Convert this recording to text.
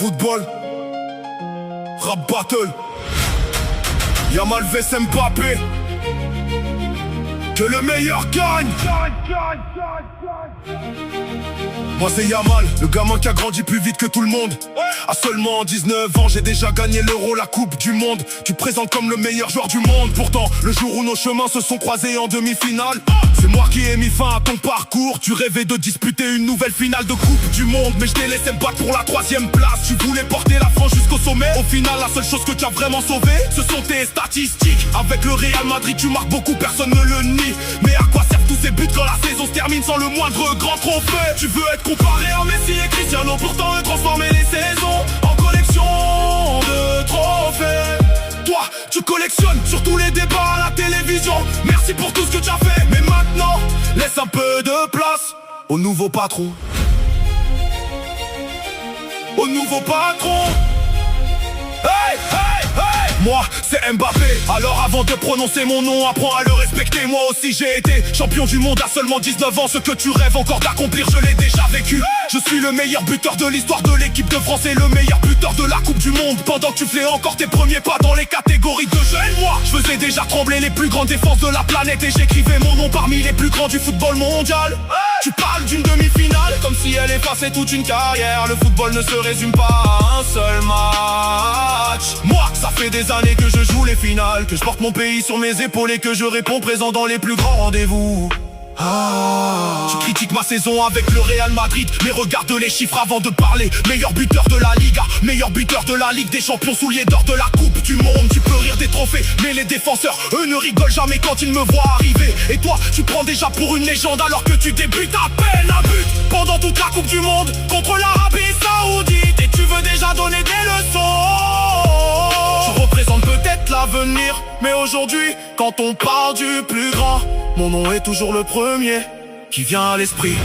Football, rap battle, Yamal vs Mbappé. Que le meilleur gagne. Moi c'est Yamal, le gamin qui a grandi plus vite que tout le monde. À seulement 19 ans, j'ai déjà gagné l'Euro, la Coupe du Monde. Tu te présentes comme le meilleur joueur du monde. Pourtant, le jour où nos chemins se sont croisés en demi-finale, c'est moi qui ai mis fin à ton parcours. Tu rêvais de disputer une nouvelle finale de Coupe du Monde, mais je t'ai laissé me battre pour la 3e place. Tu voulais porter la France jusqu'au sommet. Au final, la seule chose que tu as vraiment sauvé, ce sont tes statistiques. Avec le Real Madrid, tu marques beaucoup, personne ne le nie. Mais à quoi servent tous ces buts quand la saison se termine sans le moindre grand trophée? Tu veux être comparé à Messi et Cristiano, pourtant eux transformer les saisons en collection de trophées. Toi, tu collectionnes sur tous les débats à la télévision. Merci pour tout ce que tu as fait, mais maintenant, laisse un peu de place au nouveau patron. Au nouveau patron. Hey, hey, hey. Moi, c'est Mbappé. Alors avant de prononcer mon nom, apprends à le respecter. Moi aussi j'ai été champion du monde à seulement 19 ans. Ce que tu rêves encore d'accomplir, je l'ai déjà vécu. Je suis le meilleur buteur de l'histoire de l'équipe de France et le meilleur buteur de la Coupe du Monde. Pendant que tu fais encore tes premiers pas dans les catégories de jeunes, moi, je faisais déjà trembler les plus grandes défenses de la planète. Et j'écrivais mon nom parmi les plus grands du football mondial. Tu parles d'une demi-finale comme si elle effaçait toute une carrière. Le football ne se résume pas à un seul match. Moi, ça fait des années que je joue les finales, que je porte mon pays sur mes épaules et que je réponds présent dans les plus grands rendez-vous. Tu critiques ma saison avec le Real Madrid, mais regarde les chiffres avant de parler. Meilleur buteur de la Liga, meilleur buteur de la Ligue des Champions, soulier d'or de la Coupe du Monde. Tu peux rire des trophées, mais les défenseurs, eux ne rigolent jamais quand ils me voient arriver. Et toi, tu prends déjà pour une légende alors que tu débutes à peine un but pendant toute la Coupe du Monde contre l'Arabie Saoudite. Et tu veux déjà donner des leçons. Tu représentes peut-être l'avenir, mais aujourd'hui, quand on parle du plus grand, mon nom est toujours le premier qui vient à l'esprit.